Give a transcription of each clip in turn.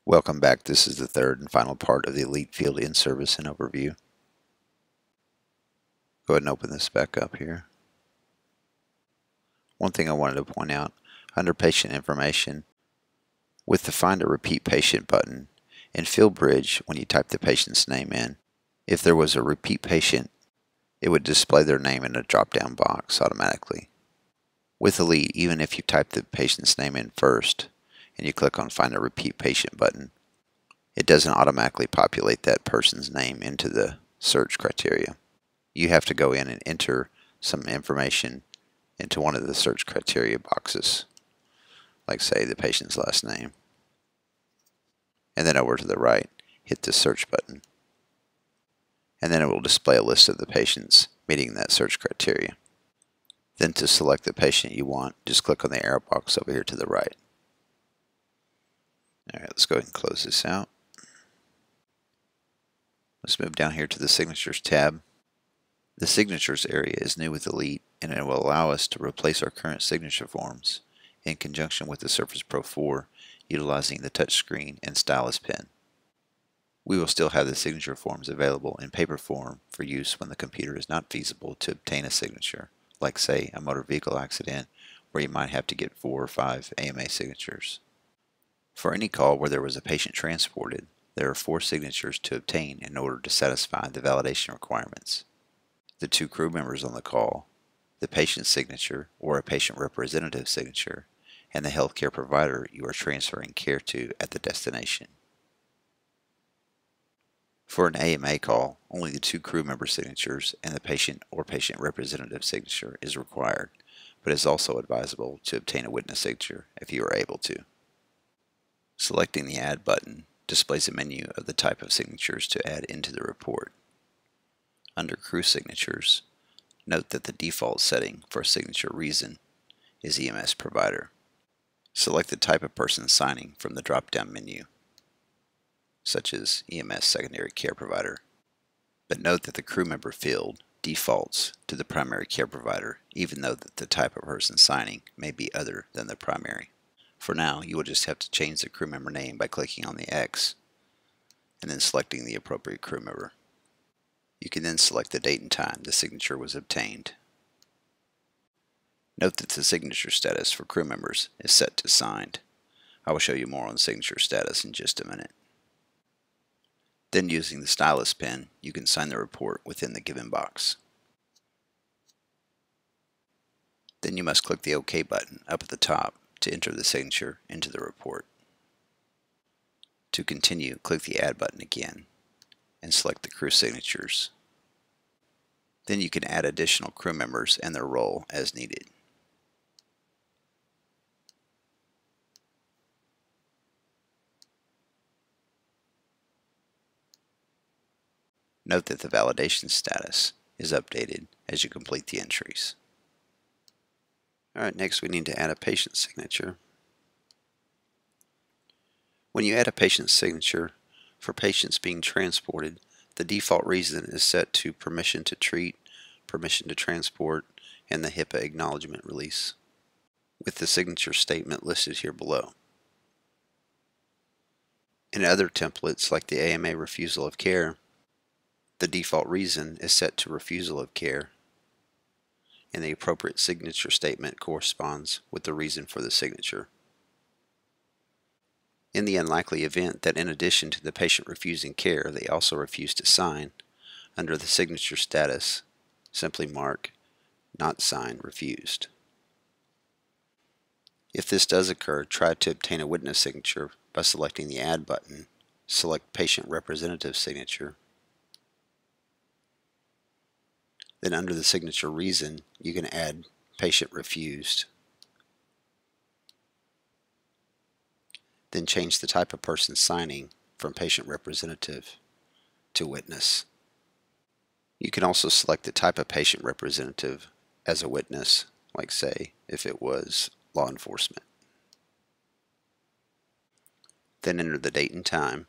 Welcome back. This is the third and final part of the Elite Field in-service and overview. Go ahead and open this back up here. One thing I wanted to point out, under patient information, with the Find a Repeat Patient button, in FieldBridge, when you type the patient's name in, if there was a repeat patient, it would display their name in a drop-down box automatically. With Elite, even if you type the patient's name in first, and you click on Find a Repeat Patient button, it doesn't automatically populate that person's name into the search criteria. You have to go in and enter some information into one of the search criteria boxes, like say the patient's last name. And then over to the right, hit the search button. And then it will display a list of the patients meeting that search criteria. Then to select the patient you want, just click on the arrow box over here to the right. Alright, let's go ahead and close this out. Let's move down here to the Signatures tab. The Signatures area is new with Elite, and it will allow us to replace our current signature forms in conjunction with the Surface Pro 4 utilizing the touchscreen and stylus pen. We will still have the signature forms available in paper form for use when the computer is not feasible to obtain a signature, like say a motor vehicle accident where you might have to get 4 or 5 AMA signatures. For any call where there was a patient transported, there are 4 signatures to obtain in order to satisfy the validation requirements. The 2 crew members on the call, the patient's signature or a patient representative signature, and the healthcare provider you are transferring care to at the destination. For an AMA call, only the 2 crew member signatures and the patient or patient representative signature is required, but it is also advisable to obtain a witness signature if you are able to. Selecting the Add button displays a menu of the type of signatures to add into the report. Under Crew Signatures, note that the default setting for signature reason is EMS Provider. Select the type of person signing from the drop-down menu, such as EMS Secondary Care Provider, but note that the crew member field defaults to the primary care provider, even though the type of person signing may be other than the primary. For now, you will just have to change the crew member name by clicking on the X and then selecting the appropriate crew member. You can then select the date and time the signature was obtained. Note that the signature status for crew members is set to signed. I will show you more on the signature status in just a minute. Then using the stylus pen, you can sign the report within the given box. Then you must click the OK button up at the top to enter the signature into the report. To continue, click the Add button again and select the crew signatures. Then you can add additional crew members and their role as needed. Note that the validation status is updated as you complete the entries. Alright, next we need to add a patient signature. When you add a patient signature for patients being transported, the default reason is set to permission to treat, permission to transport, and the HIPAA acknowledgement release, with the signature statement listed here below. In other templates like the AMA refusal of care, the default reason is set to refusal of care, and the appropriate signature statement corresponds with the reason for the signature. In the unlikely event that in addition to the patient refusing care, they also refuse to sign, under the signature status, simply mark Not Signed Refused. If this does occur, try to obtain a witness signature by selecting the Add button, select Patient Representative Signature. Then under the signature reason, you can add Patient Refused. Then change the type of person signing from Patient Representative to Witness. You can also select the type of patient representative as a witness, like say if it was law enforcement. Then enter the date and time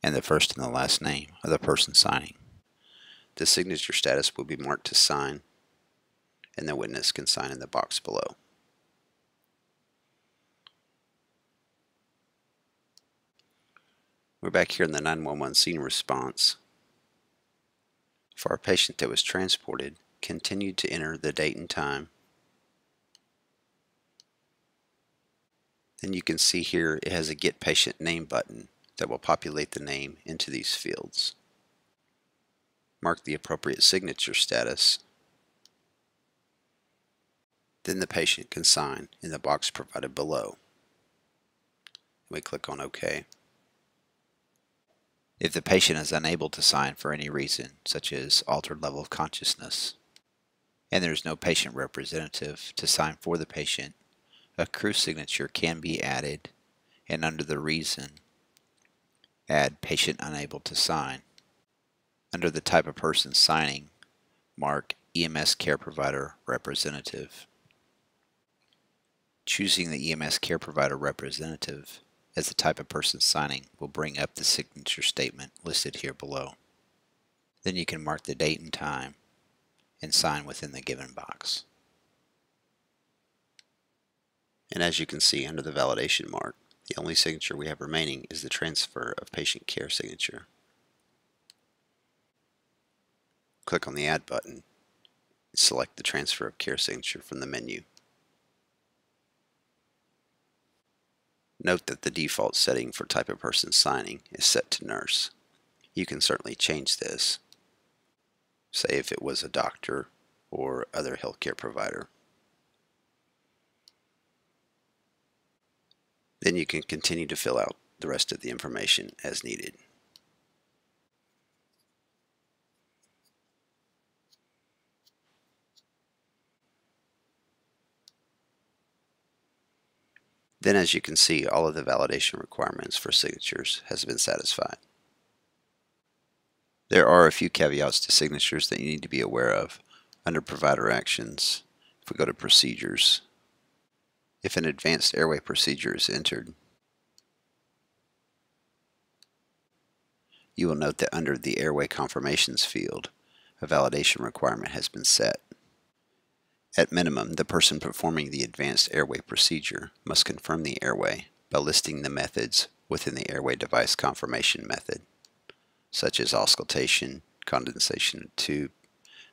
and the first and the last name of the person signing. The signature status will be marked to sign, and the witness can sign in the box below. We're back here in the 911 scene response. For our patient that was transported, continue to enter the date and time. Then you can see here it has a Get Patient Name button that will populate the name into these fields. Mark the appropriate signature status. Then the patient can sign in the box provided below. We click on OK. If the patient is unable to sign for any reason, such as altered level of consciousness, and there is no patient representative to sign for the patient, a crew signature can be added, and under the reason, add patient unable to sign. Under the type of person signing, mark EMS care provider representative. Choosing the EMS care provider representative as the type of person signing will bring up the signature statement listed here below. Then you can mark the date and time and sign within the given box. And as you can see under the validation mark, the only signature we have remaining is the transfer of patient care signature. Click on the Add button and select the transfer of care signature from the menu. Note that the default setting for type of person signing is set to nurse. You can certainly change this, say if it was a doctor or other healthcare provider. Then you can continue to fill out the rest of the information as needed. Then as you can see, all of the validation requirements for signatures has been satisfied. There are a few caveats to signatures that you need to be aware of. Under provider actions, if we go to procedures, if an advanced airway procedure is entered, you will note that under the airway confirmations field, a validation requirement has been set. At minimum, the person performing the advanced airway procedure must confirm the airway by listing the methods within the airway device confirmation method, such as auscultation, condensation of tube,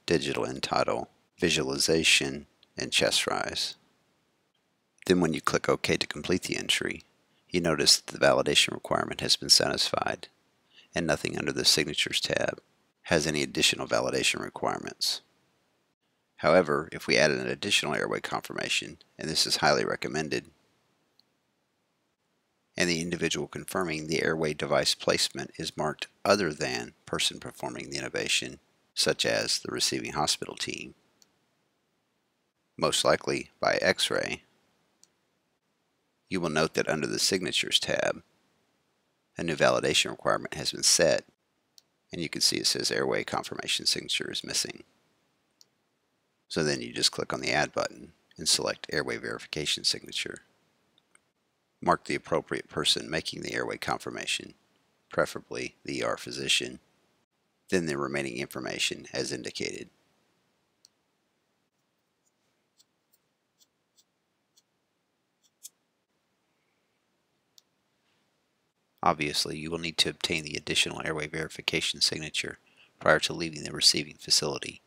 digital end-tidal, visualization, and chest rise. Then when you click OK to complete the entry, you notice that the validation requirement has been satisfied, and nothing under the Signatures tab has any additional validation requirements. However, if we add an additional airway confirmation, and this is highly recommended, and the individual confirming the airway device placement is marked other than person performing the innovation, such as the receiving hospital team, most likely by X-ray, you will note that under the Signatures tab, a new validation requirement has been set, and you can see it says airway confirmation signature is missing. So then you just click on the Add button and select Airway Verification Signature. Mark the appropriate person making the airway confirmation, preferably the ER physician, then the remaining information as indicated. Obviously, you will need to obtain the additional airway verification signature prior to leaving the receiving facility.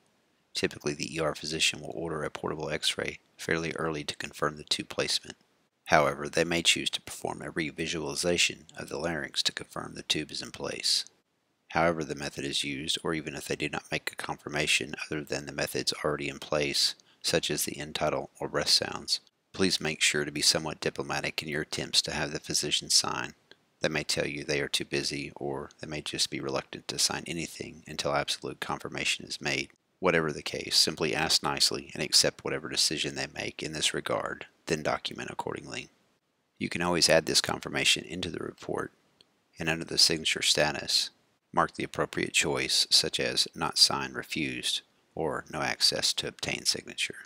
Typically, the ER physician will order a portable X-ray fairly early to confirm the tube placement. However, they may choose to perform a revisualization of the larynx to confirm the tube is in place. However the method is used, or even if they do not make a confirmation other than the methods already in place, such as the end-tidal or breath sounds, please make sure to be somewhat diplomatic in your attempts to have the physician sign. They may tell you they are too busy, or they may just be reluctant to sign anything until absolute confirmation is made. Whatever the case, simply ask nicely and accept whatever decision they make in this regard, then document accordingly. You can always add this confirmation into the report, and under the signature status, mark the appropriate choice, such as not signed, refused, or no access to obtain signature.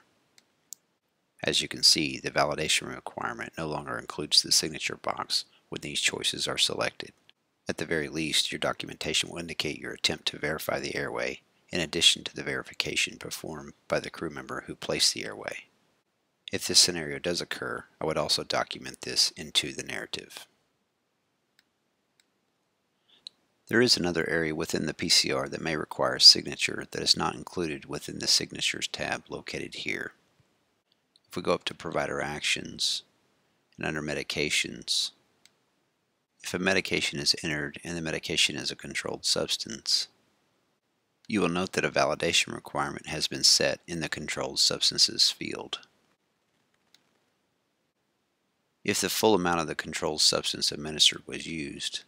As you can see, the validation requirement no longer includes the signature box when these choices are selected. At the very least, your documentation will indicate your attempt to verify the airway, in addition to the verification performed by the crew member who placed the airway. If this scenario does occur, I would also document this into the narrative. There is another area within the PCR that may require a signature that is not included within the Signatures tab located here. If we go up to Provider Actions and under Medications, if a medication is entered and the medication is a controlled substance, you will note that a validation requirement has been set in the Controlled Substances field. If the full amount of the controlled substance administered was used,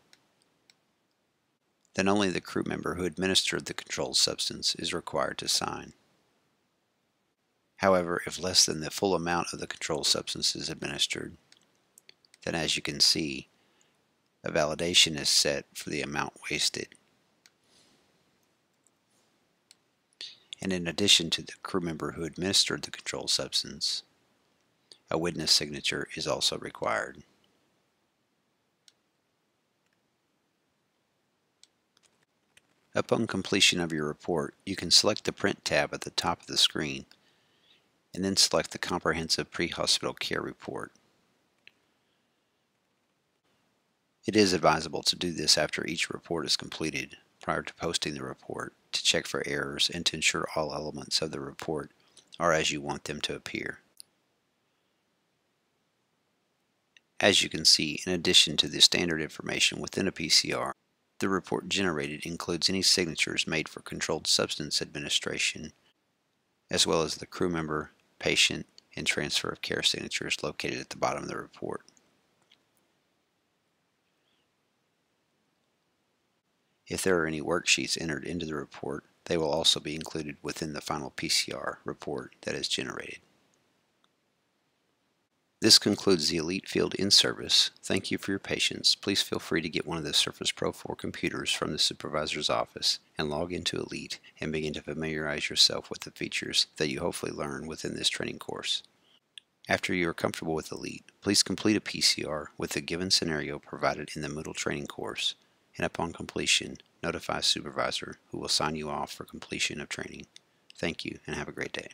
then only the crew member who administered the controlled substance is required to sign. However, if less than the full amount of the controlled substance is administered, then as you can see, a validation is set for the amount wasted. And in addition to the crew member who administered the controlled substance, a witness signature is also required. Upon completion of your report, you can select the Print tab at the top of the screen and then select the Comprehensive Pre-Hospital Care Report. It is advisable to do this after each report is completed, prior to posting the report, to check for errors and to ensure all elements of the report are as you want them to appear. As you can see, in addition to the standard information within a PCR, the report generated includes any signatures made for controlled substance administration, as well as the crew member, patient, and transfer of care signatures located at the bottom of the report. If there are any worksheets entered into the report, they will also be included within the final PCR report that is generated. This concludes the Elite Field in-service. Thank you for your patience. Please feel free to get one of the Surface Pro 4 computers from the supervisor's office and log into Elite and begin to familiarize yourself with the features that you hopefully learn within this training course. After you are comfortable with Elite, please complete a PCR with the given scenario provided in the Moodle training course, and upon completion, notify a supervisor who will sign you off for completion of training. Thank you and have a great day.